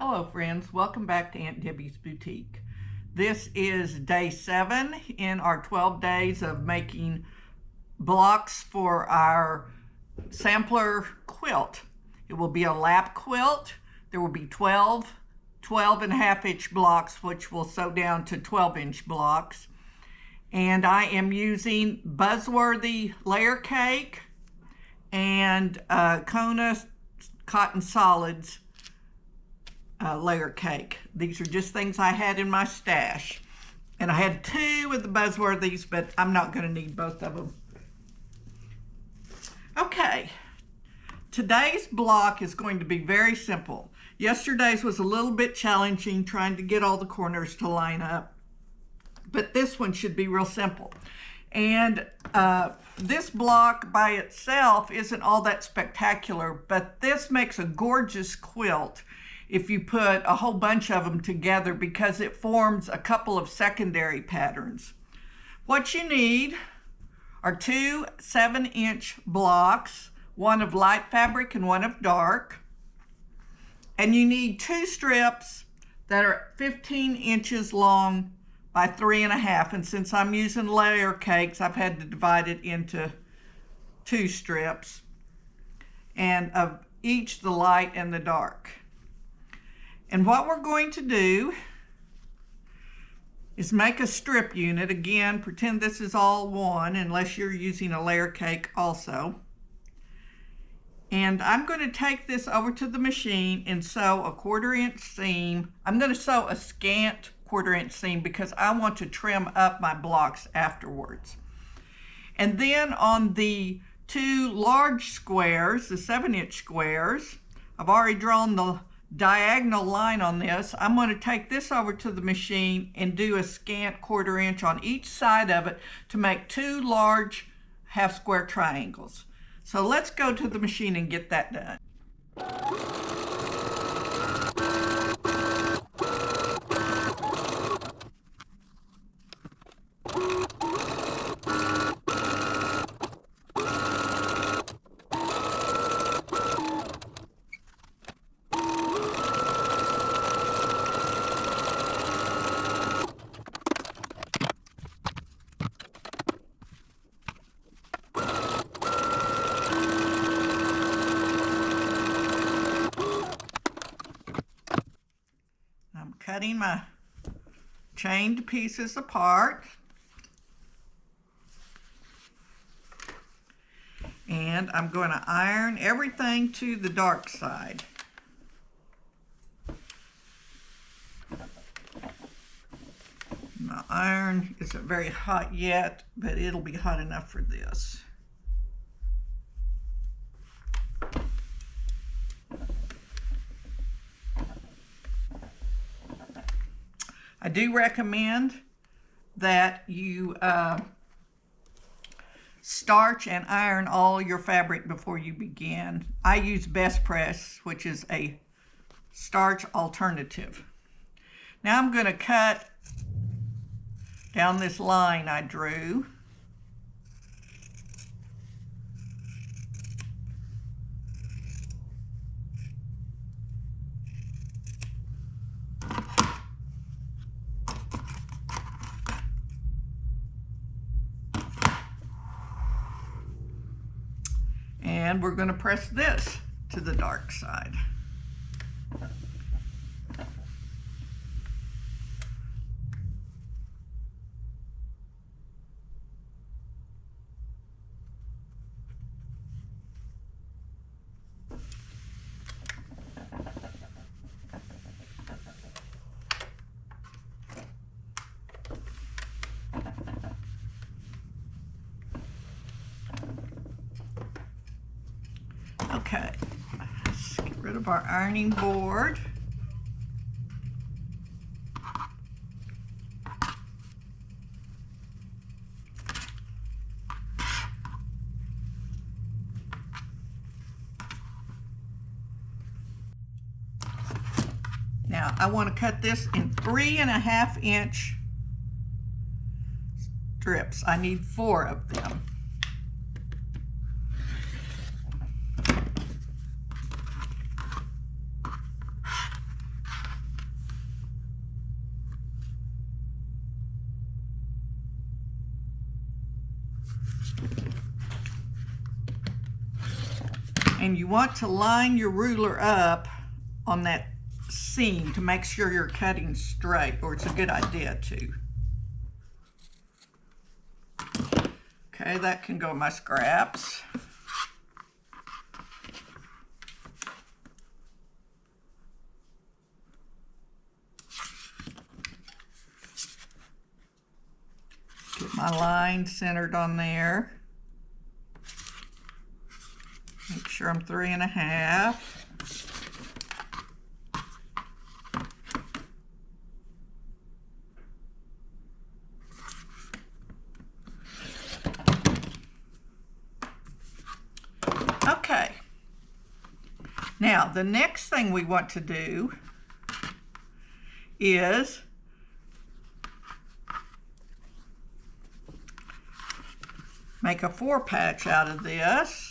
Hello friends, welcome back to Aunt Debbie's Boutique. This is day 7 in our 12 days of making blocks for our sampler quilt. It will be a lap quilt. There will be 12 and a half inch blocks, which will sew down to 12-inch blocks. And I am using Buzzworthy layer cake and Kona cotton solids layer cake. These are just things I had in my stash. And I had 2 of the Buzzworthies, but I'm not going to need both of them. Okay, today's block is going to be very simple. Yesterday's was a little bit challenging trying to get all the corners to line up, but this one should be real simple. And this block by itself isn't all that spectacular, but this makes a gorgeous quilt if you put a whole bunch of them together, because it forms a couple of secondary patterns. What you need are 2 7-inch blocks, one of light fabric and one of dark. And you need 2 strips that are 15 inches long by 3.5. And since I'm using layer cakes, I've had to divide it into 2 strips, and of each the light and the dark. And what we're going to do is make a strip unit. Again, pretend this is all one, unless you're using a layer cake also. And I'm going to take this over to the machine and sew a 1/4 inch seam. I'm going to sew a scant 1/4 inch seam because I want to trim up my blocks afterwards. And then on the 2 large squares, the 7-inch squares, I've already drawn the diagonal line on this. I'm going to take this over to the machine and do a scant 1/4 inch on each side of it to make 2 large half square triangles. So let's go to the machine and get that done. Cutting my chained pieces apart, and I'm going to iron everything to the dark side. My iron isn't very hot yet, but it'll be hot enough for this. I do recommend that you starch and iron all your fabric before you begin. I use Best Press, which is a starch alternative. Now I'm going to cut down this line I drew. And we're going to press this to the dark side. Okay, let's get rid of our ironing board. Now I want to cut this in 3.5 inch strips. I need 4 of them. And you want to line your ruler up on that seam to make sure you're cutting straight, or it's a good idea to. Okay, that can go in my scraps. Get my line centered on there. Make sure I'm 3.5. Okay. Now, the next thing we want to do is make a 4 patch out of this.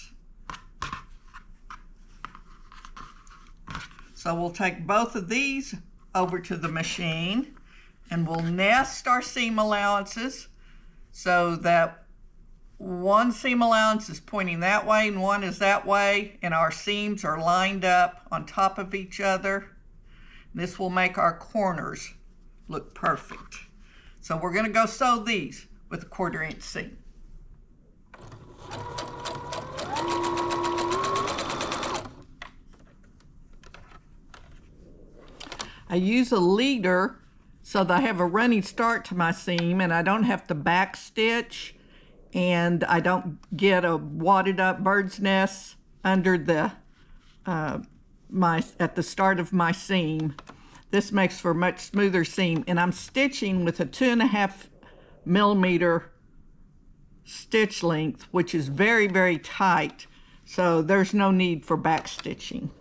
So we'll take both of these over to the machine and we'll nest our seam allowances so that one seam allowance is pointing that way and one is that way, and our seams are lined up on top of each other. This will make our corners look perfect. So we're going to go sew these with a 1/4 inch seam. I use a leader so that I have a running start to my seam and I don't have to back stitch, and I don't get a wadded up bird's nest under the at the start of my seam. This makes for a much smoother seam, and I'm stitching with a 2.5 millimeter stitch length, which is very, very tight, so there's no need for back stitching.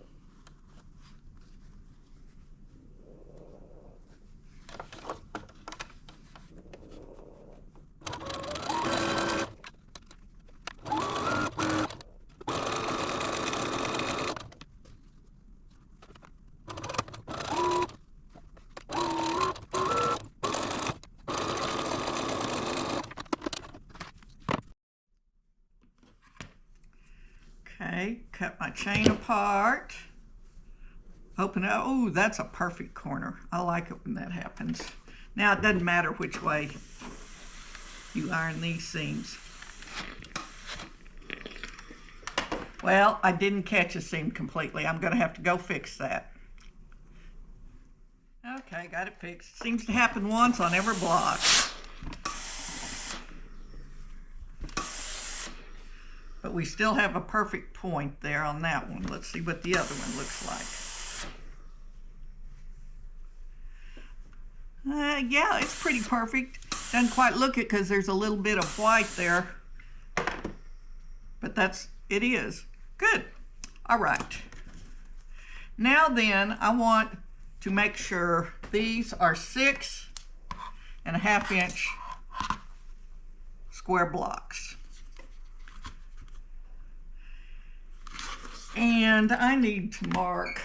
Okay, cut my chain apart. Open it. Oh, that's a perfect corner. I like it when that happens. Now, it doesn't matter which way you iron these seams. Well, I didn't catch a seam completely. I'm going to have to go fix that. Okay, got it fixed. Seems to happen once on every block. But we still have a perfect point there on that one. Let's see what the other one looks like. Yeah, it's pretty perfect. Doesn't quite look it because there's a little bit of white there. But it is. Good. All right. Now then, I want to make sure these are 6.5 inch square blocks. And I need to mark,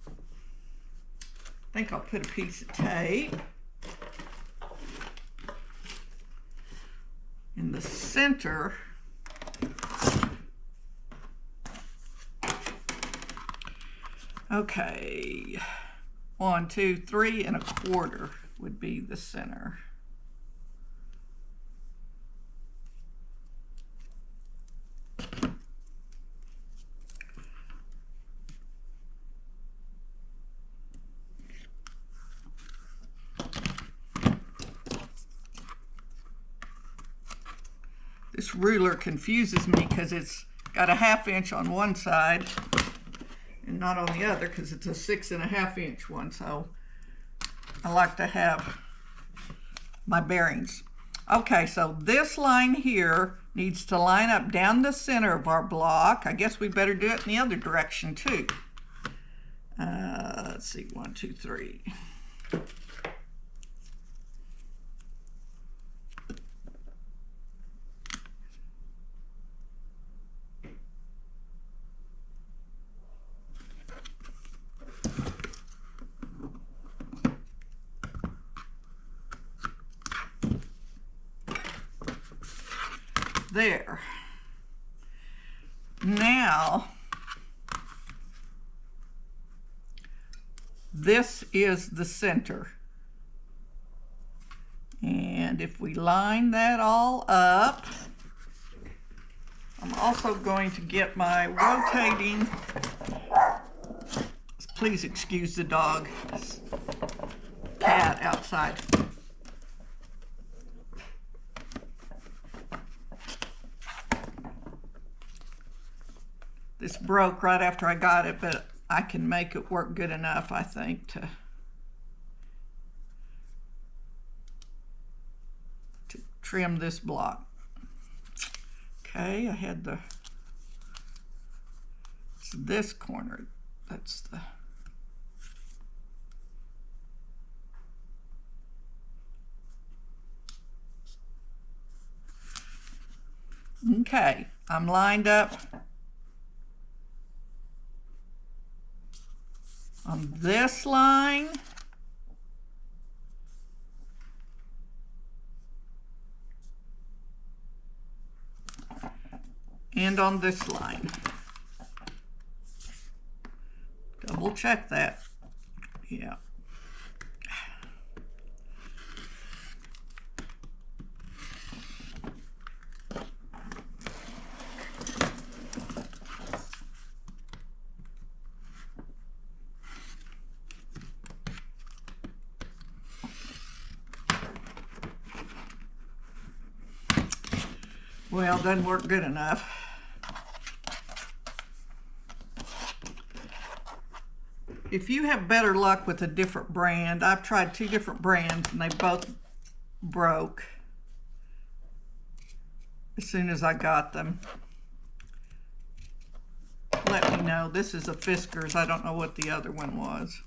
I think I'll put a piece of tape in the center. Okay, 1, 2, 3.25 would be the center. This ruler confuses me because it's got a 1/2 inch on one side and not on the other because it's a 6.5 inch one. So I like to have my bearings. Okay, so this line here needs to line up down the center of our block. I guess we better do it in the other direction too. Let's see, 1, 2, 3. There. Now, this is the center. And if we line that all up, I'm also going to get my rotating, please excuse the dog, cat outside. This broke right after I got it, but I can make it work good enough, I think, to trim this block. Okay, I had it's this corner, that's the, okay, I'm lined up on this line and on this line. Double check that. Yeah. Well, doesn't work good enough. If you have better luck with a different brand, I've tried 2 different brands and they both broke as soon as I got them. Let me know. This is a Fiskars. I don't know what the other one was.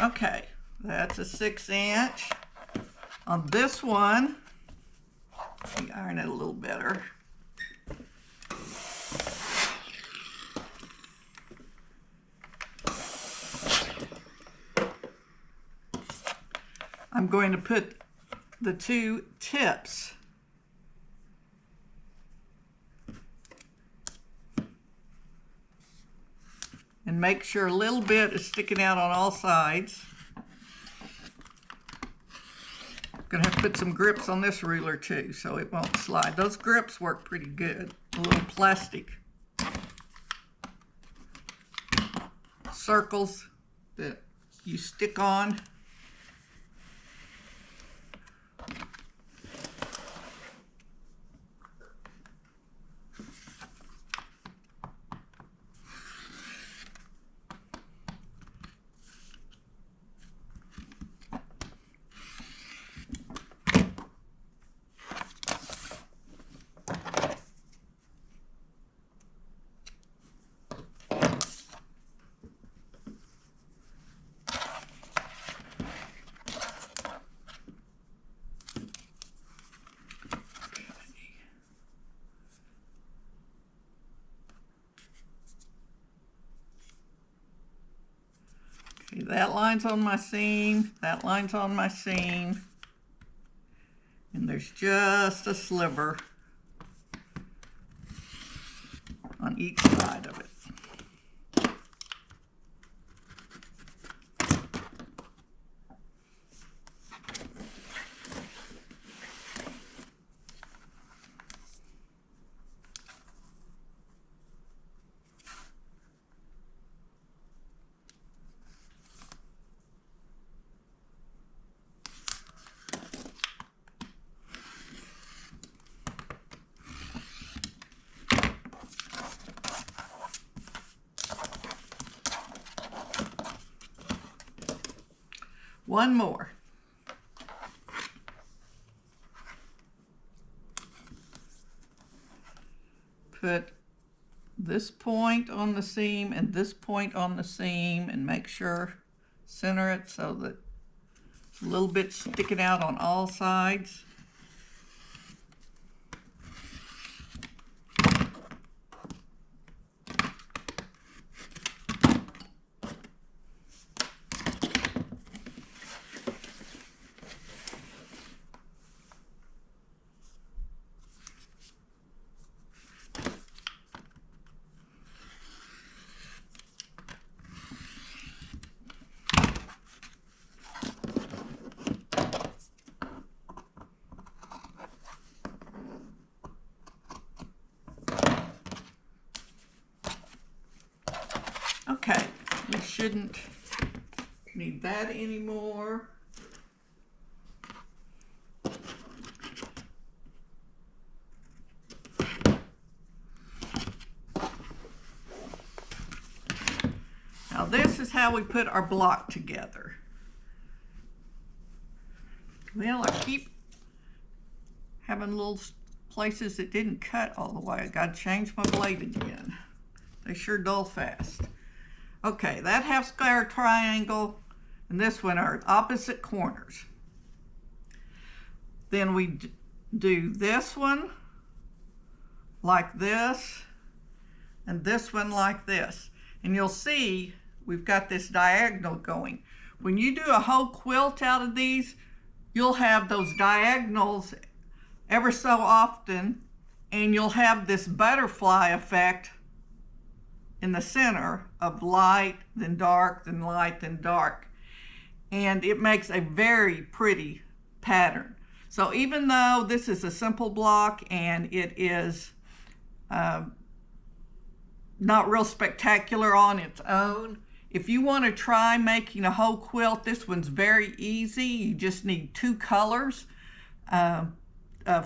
Okay, that's a 6-inch. On this one, let me iron it a little better. I'm going to put the 2 tips and make sure a little bit is sticking out on all sides. I'm gonna have to put some grips on this ruler too so it won't slide. Those grips work pretty good. A little plastic circles that you stick on. Okay, that line's on my seam, that line's on my seam, and there's just a sliver on each side of it. One more. Put this point on the seam and this point on the seam and make sure, center it so that it's a little bit sticking out on all sides. shouldn't need that anymore. Now this is how we put our block together. Well, I keep having little places that didn't cut all the way. I got to change my blade again. They sure dull fast. Okay, that half square triangle and this one are opposite corners. Then we do this one like this and this one like this. And you'll see we've got this diagonal going. When you do a whole quilt out of these, you'll have those diagonals ever so often, and you'll have this butterfly effect in the center of light, then dark, then light, then dark. And it makes a very pretty pattern. So even though this is a simple block and it is not real spectacular on its own, if you want to try making a whole quilt, this one's very easy. You just need 2 colors of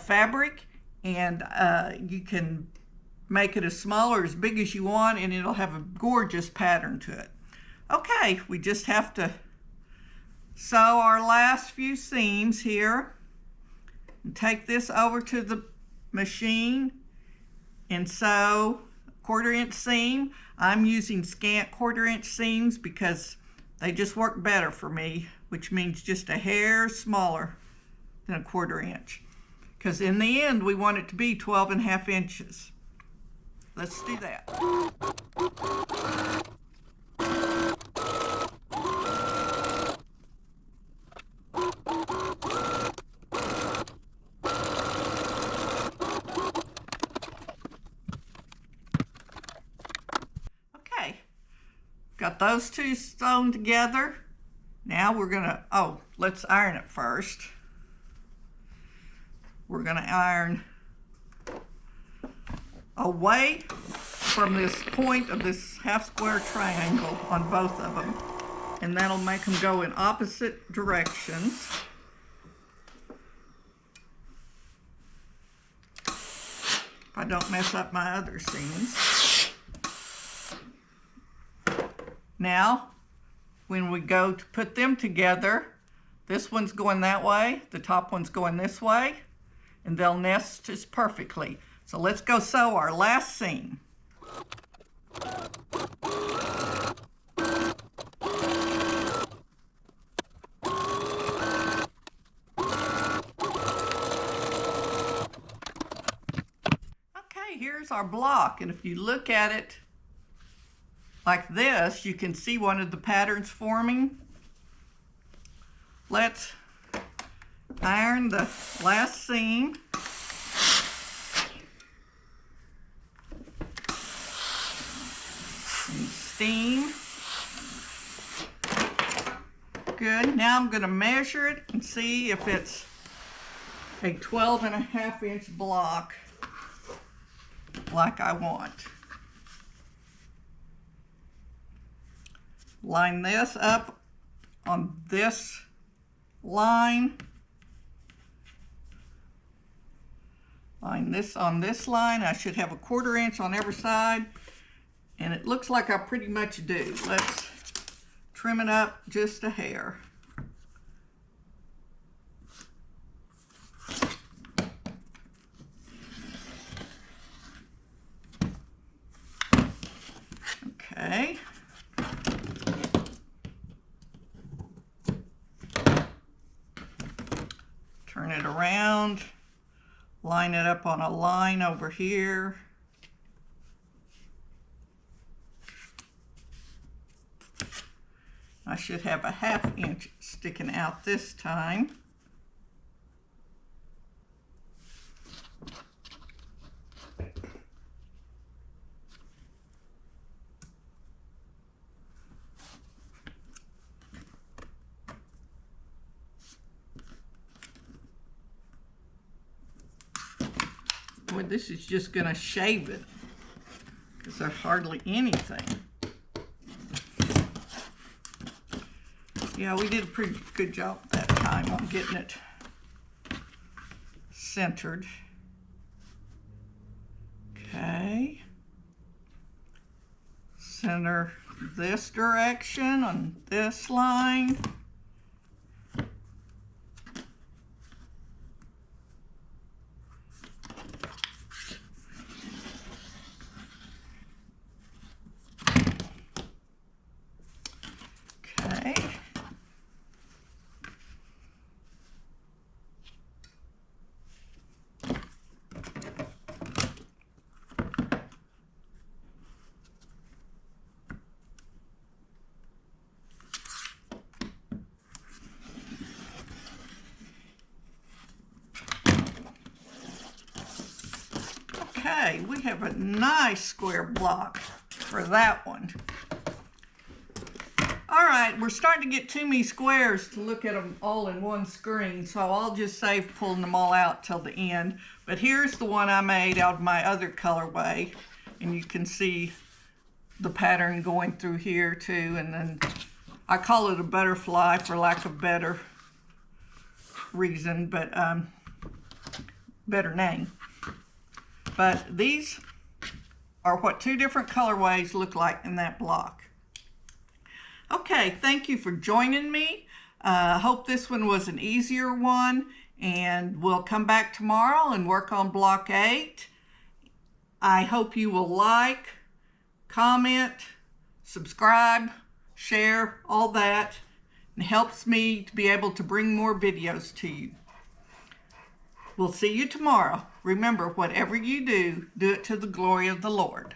fabric, and you can make it as small or as big as you want, and it'll have a gorgeous pattern to it. Okay, we just have to sew our last few seams here and take this over to the machine and sew 1/4 inch seam. I'm using scant 1/4 inch seams because they just work better for me, which means just a hair smaller than 1/4 inch. Because in the end, we want it to be 12.5 inches. Let's do that. Got those 2 sewn together. Now we're gonna, let's iron it first. We're gonna iron away from this point of this half square triangle on both of them. And that'll make them go in opposite directions. If I don't mess up my other seams. Now, when we go to put them together, this one's going that way, the top one's going this way, and they'll nest just perfectly. So let's go sew our last seam. Okay, here's our block, and if you look at it like this, you can see one of the patterns forming. Let's iron the last seam. And steam. Good. Now I'm going to measure it and see if it's a 12.5 inch block like I want. Line this up on this line. Line this on this line. I should have a 1/4 inch on every side, and it looks like I pretty much do. Let's trim it up just a hair. Okay. Turn it around, line it up on a line over here. I should have a 1/2 inch sticking out this time. Boy, this is just going to shave it because there's hardly anything. Yeah, we did a pretty good job that time on getting it centered. Okay. Center this direction on this line. Okay. Okay, we have a nice square block for that one. All right, we're starting to get too many squares to look at them all in one screen, so I'll just save pulling them all out till the end. But here's the one I made out of my other colorway, and you can see the pattern going through here too, and then I call it a butterfly for lack of better reason, but better name. But these are what two different colorways look like in that block. Okay, thank you for joining me. Hope this one was an easier one, and we'll come back tomorrow and work on block 8. I hope you will like, comment, subscribe, share, all that. It helps me to be able to bring more videos to you. We'll see you tomorrow. Remember, whatever you do, do it to the glory of the Lord.